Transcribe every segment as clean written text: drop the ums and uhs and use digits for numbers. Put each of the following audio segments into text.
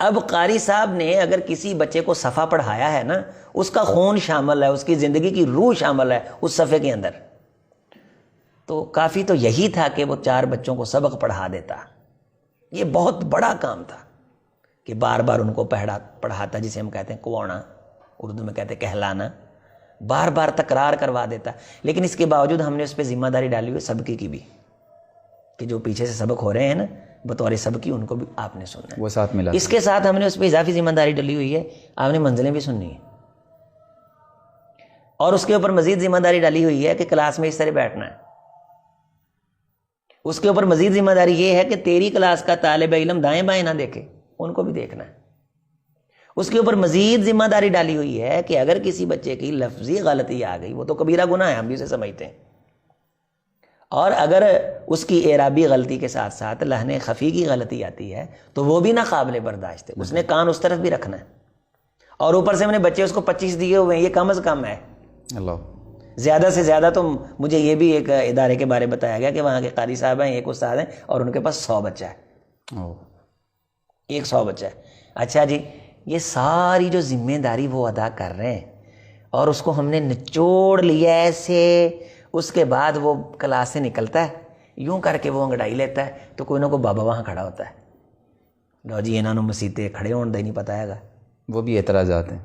اب قاری صاحب نے اگر کسی بچے کو صفحہ پڑھایا ہے نا، اس کا خون شامل ہے، اس کی زندگی کی روح شامل ہے اس صفحے کے اندر، تو کافی تو یہی تھا کہ وہ 4 بچوں کو سبق پڑھا دیتا۔ یہ بہت بڑا کام تھا کہ بار بار ان کو پڑھاتا، جسے ہم کہتے ہیں کوڑنا، اردو میں کہتے ہیں کہلانا، بار بار تکرار کروا دیتا۔ لیکن اس کے باوجود ہم نے اس پہ ذمہ داری ڈالی ہوئی سبقی کی بھی، کہ جو پیچھے سے سبق ہو رہے ہیں نا بطور سبقی، ان کو بھی آپ نے سننا ہے، وہ ساتھ ملا۔ اس کے ساتھ ہم نے اس پہ اضافی ذمہ داری ڈلی ہوئی ہے، آپ نے منزلیں بھی سننی ہیں، اور اس کے اوپر مزید ذمہ داری ڈالی ہوئی ہے کہ کلاس میں اس طرح بیٹھنا ہے۔ اس کے اوپر مزید ذمہ داری یہ ہے کہ تیری کلاس کا طالب علم دائیں بائیں نہ دیکھے، ان کو بھی دیکھنا ہے۔ اس کے اوپر مزید ذمہ داری ڈالی ہوئی ہے کہ اگر کسی بچے کی لفظی غلطی آ گئی، وہ تو کبیرہ گناہ ہے، ہم بھی اسے سمجھتے ہیں، اور اگر اس کی اعرابی غلطی کے ساتھ ساتھ لحن خفی کی غلطی آتی ہے تو وہ بھی ناقابل برداشت ہے، اس نے کان اس طرف بھی رکھنا ہے۔ اور اوپر سے ہم نے بچے اس کو 25 دیے ہوئے ہیں، یہ کم از کم ہے۔ اللہ، زیادہ سے زیادہ تو مجھے یہ بھی ایک ادارے کے بارے بتایا گیا کہ وہاں کے قاری صاحب ہیں، ایک استاد ہیں، اور ان کے پاس 100 بچہ ہے، 100 بچہ ہے۔ اچھا جی، یہ ساری جو ذمہ داری وہ ادا کر رہے ہیں، اور اس کو ہم نے نچوڑ لیا ایسے، اس کے بعد وہ کلاس سے نکلتا ہے، یوں کر کے وہ انگڑائی لیتا ہے، تو کوئی نہ کوئی بابا وہاں کھڑا ہوتا ہے، لو جی انہوں نے مسیتے کھڑے ہونے دے نہیں پتا ہے گا، وہ بھی اعتراضات ہیں،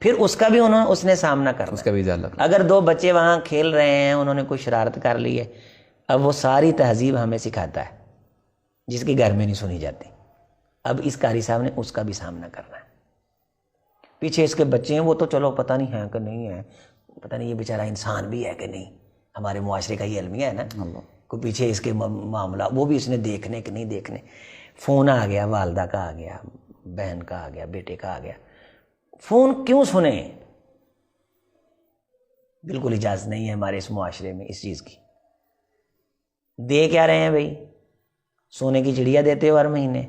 پھر اس کا بھی اس نے سامنا کرنا، اس کا بھی اجازت۔ اگر 2 بچے وہاں کھیل رہے ہیں، انہوں نے کوئی شرارت کر لی ہے، اب وہ ساری تہذیب ہمیں سکھاتا ہے جس کی گھر میں نہیں سنی جاتی، اب اس قاری صاحب نے اس کا بھی سامنا کرنا ہے۔ پیچھے اس کے بچے ہیں، وہ تو چلو پتہ نہیں ہیں کہ نہیں ہے، پتہ نہیں یہ بیچارہ انسان بھی ہے کہ نہیں، ہمارے معاشرے کا یہ المیہ ہے نا، کوئی پیچھے اس کے معاملہ وہ بھی اس نے دیکھنے کہ نہیں دیکھنے۔ فون آ گیا، والدہ کا آ گیا، بہن کا آ گیا، بیٹے کا آ گیا، فون کیوں سنیں؟ بالکل اجازت نہیں ہے ہمارے اس معاشرے میں اس چیز کی۔ دے کیا رہے ہیں بھائی؟ سونے کی چڑیا دیتے ہو ہر مہینے؟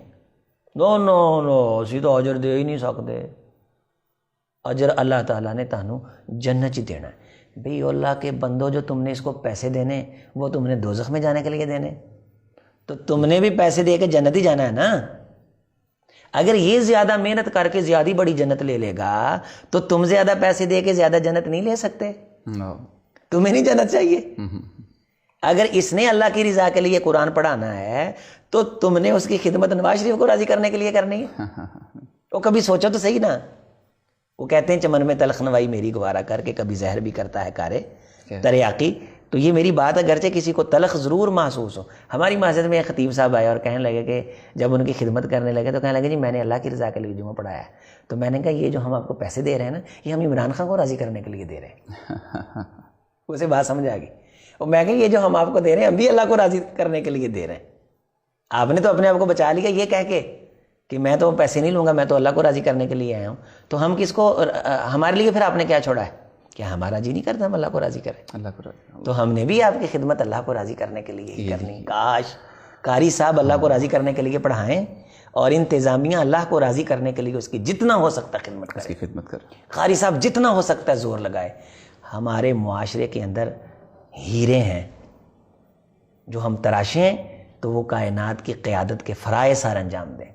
نو نو نو، اسی تو اجر دے ہی نہیں سکتے، اجر اللہ تعالیٰ نے تانوں جنت ہی دینا ہے۔ بھئی اللہ کے بندو، جو تم نے اس کو پیسے دینے وہ تم نے دوزخ میں جانے کے لیے دینے، تو تم نے بھی پیسے دے کے جنت ہی جانا ہے نا۔ اگر یہ زیادہ محنت کر کے زیادہ بڑی جنت لے لے گا تو تم زیادہ پیسے دے کے زیادہ جنت نہیں لے سکتے، تمہیں نہیں جنت چاہیے۔ اگر اس نے اللہ کی رضا کے لیے قرآن پڑھانا ہے تو تم نے اس کی خدمت نواز شریف کو راضی کرنے کے لیے کرنی ہے۔ وہ کبھی سوچو تو صحیح نا، وہ کہتے ہیں چمن میں تلخ نوائی میری گوارا کر کے کبھی زہر بھی کرتا ہے کارے تریاقی۔ تو یہ میری بات اگرچہ کسی کو تلخ ضرور محسوس ہو۔ ہماری مسجد میں ایک خطیب صاحب آئے اور کہنے لگے کہ جب ان کی خدمت کرنے لگے تو کہنے لگے جی میں نے اللہ کی رضا کے لیے جمعہ پڑھایا ہے۔ تو میں نے کہا یہ جو ہم آپ کو پیسے دے رہے ہیں نا، یہ ہم عمران خان کو راضی کرنے کے لیے دے رہے ہیں۔ اسے بات سمجھ آ گئی، اور میں کہا یہ جو ہم آپ کو دے رہے ہیں ہم بھی اللہ کو راضی کرنے کے لیے دے رہے ہیں۔ آپ نے تو اپنے آپ کو بچا لیا یہ کہہ کے کہ میں تو پیسے نہیں لوں گا، میں تو اللہ کو راضی کرنے کے لیے آیا ہوں۔ تو ہم کس کو، ہمارے لیے پھر آپ نے کیا چھوڑا ہے؟ کیا ہمارا جی نہیں کرتا ہم اللہ کو راضی کریں؟ اللہ کو راضی، تو ہم نے بھی آپ کی خدمت اللہ کو راضی کرنے کے لیے ہی کرنی۔ کاش قاری صاحب اللہ کو راضی کرنے کے لیے پڑھائیں، اور انتظامیہ اللہ کو راضی کرنے کے لیے اس کی جتنا ہو سکتا خدمت کرے، اس کی خدمت کرے، قاری صاحب جتنا ہو سکتا ہے زور لگائے۔ ہمارے معاشرے کے اندر ہیرے ہیں جو ہم تراشیں تو وہ کائنات کی قیادت کے فرائض سار انجام دیں۔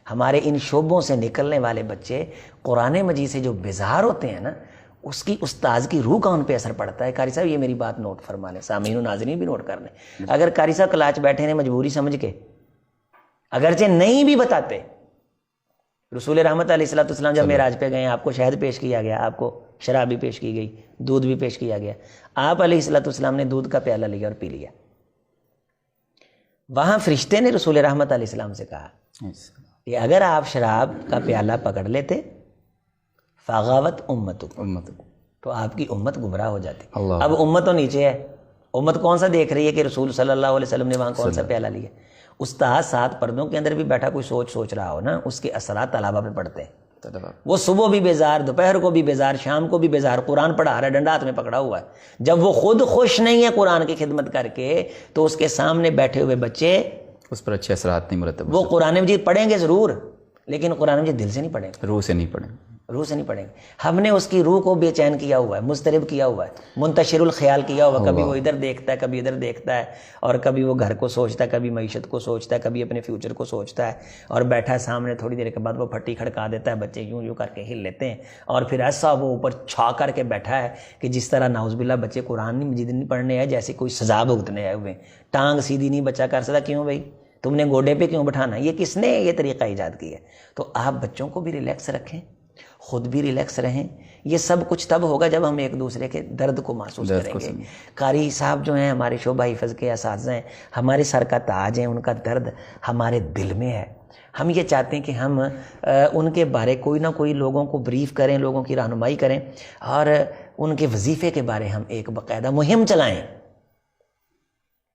ہمارے ان شعبوں سے نکلنے والے بچے قرآن مجید سے جو بیزار ہوتے ہیں نا، اس کی استاذ کی روح کا ان پہ اثر پڑتا ہے۔ قاری صاحب یہ میری بات نوٹ فرما لیں، سامعین و ناظرین بھی نوٹ کر لیں۔ اگر قاری صاحب کلاچ بیٹھے نے مجبوری سمجھ کے، اگرچہ نہیں بھی بتاتے، رسول رحمت علیہ الصلوۃ والسلام جب معراج پہ گئے، آپ کو شہد پیش کیا گیا، آپ کو شراب بھی پیش کی گئی، دودھ بھی پیش کیا گیا، آپ علیہ الصلوۃ والسلام نے دودھ کا پیالہ لیا اور پی لیا۔ وہاں فرشتے نے رسول رحمت علیہ السلام سے کہا کہ اگر آپ شراب کا پیالہ پکڑ لیتے فغاوت امت، تو آپ کی امت گمراہ ہو جاتی۔ اب امت تو نیچے ہے، امت کون سا دیکھ رہی ہے کہ رسول صلی اللہ علیہ وسلم نے وہاں کون سا پیالہ لیا۔ استاد 7 پردوں کے اندر بھی بیٹھا کوئی سوچ رہا ہو نا، اس کے اثرات طلبہ پہ پڑتے ہیں۔ وہ صبح بھی بیزار، دوپہر کو بھی بیزار، شام کو بھی بیزار، قرآن پڑھا رہا ہے، ڈنڈا ہاتھ میں پکڑا ہوا ہے۔ جب وہ خود خوش نہیں ہے قرآن کی خدمت کر کے، تو اس کے سامنے بیٹھے ہوئے بچے اس پر اچھے اثرات نہیں مرتب۔ وہ قرآن مجید پڑھیں گے ضرور، لیکن قرآن مجید دل سے نہیں پڑھیں گے، روح سے نہیں پڑھیں۔ روح سے نہیں پڑھیں گے. ہم نے اس کی روح کو بے چین کیا ہوا ہے, مضطرب کیا ہوا ہے, منتشر الخیال کیا ہوا ہے. کبھی وہ ادھر دیکھتا ہے, کبھی ادھر دیکھتا ہے, اور کبھی وہ گھر کو سوچتا ہے, کبھی معیشت کو سوچتا ہے, کبھی اپنے فیوچر کو سوچتا ہے, اور بیٹھا ہے سامنے, تھوڑی دیر کے بعد وہ پھٹی کھڑکا دیتا ہے, بچے یوں یوں کر کے ہل لیتے ہیں, اور پھر ایسا وہ اوپر چھا کر کے بیٹھا ہے کہ جس طرح نعوذ باللہ بچے قرآن مجید نہیں پڑھنے آئے, جیسے کوئی سزا بھگتنے آئے ہوئے ہیں. ٹانگ سیدھی نہیں بچہ کر سکتا. کیوں بھائی, تم نے گوڈے پہ کیوں بٹھانا؟ یہ کس نے یہ طریقہ ایجاد کیا ہے؟ تو آپ بچوں کو بھی ریلیکس رکھیں, خود بھی ریلیکس رہیں. یہ سب کچھ تب ہوگا جب ہم ایک دوسرے کے درد کو محسوس کریں گے. قاری صاحب جو ہیں ہمارے شعبہ حفظ کے اساتذہ ہیں, ہمارے سر کا تاج ہیں, ان کا درد ہمارے دل میں ہے. ہم یہ چاہتے ہیں کہ ہم ان کے بارے کوئی نہ کوئی لوگوں کو بریف کریں, لوگوں کی رہنمائی کریں, اور ان کے وظیفے کے بارے ہم ایک باقاعدہ مہم چلائیں.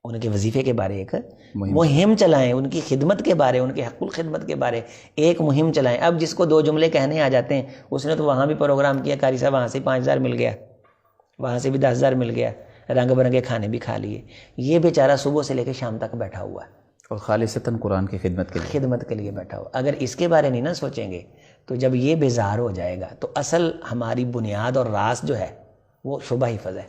ان کے وظیفے کے بارے ایک مہم چلائیں, ان کی خدمت کے بارے, ان کے حق الخدمت کے بارے ایک مہم چلائیں. اب جس کو 2 جملے کہنے آ جاتے ہیں, اس نے تو وہاں بھی پروگرام کیا, قاری صاحب وہاں سے 5000 مل گیا, وہاں سے بھی 10000 مل گیا, رنگ برنگے کھانے بھی کھا لیے. یہ بیچارہ صبح سے لے کے شام تک بیٹھا ہوا ہے, اور خالصتاً قرآن کی خدمت کے لیے بیٹھا ہوا. اگر اس کے بارے نہیں نہ سوچیں گے تو جب یہ بیزار ہو جائے گا, تو اصل ہماری بنیاد اور راس جو ہے وہ شعبہ حفظ ہے.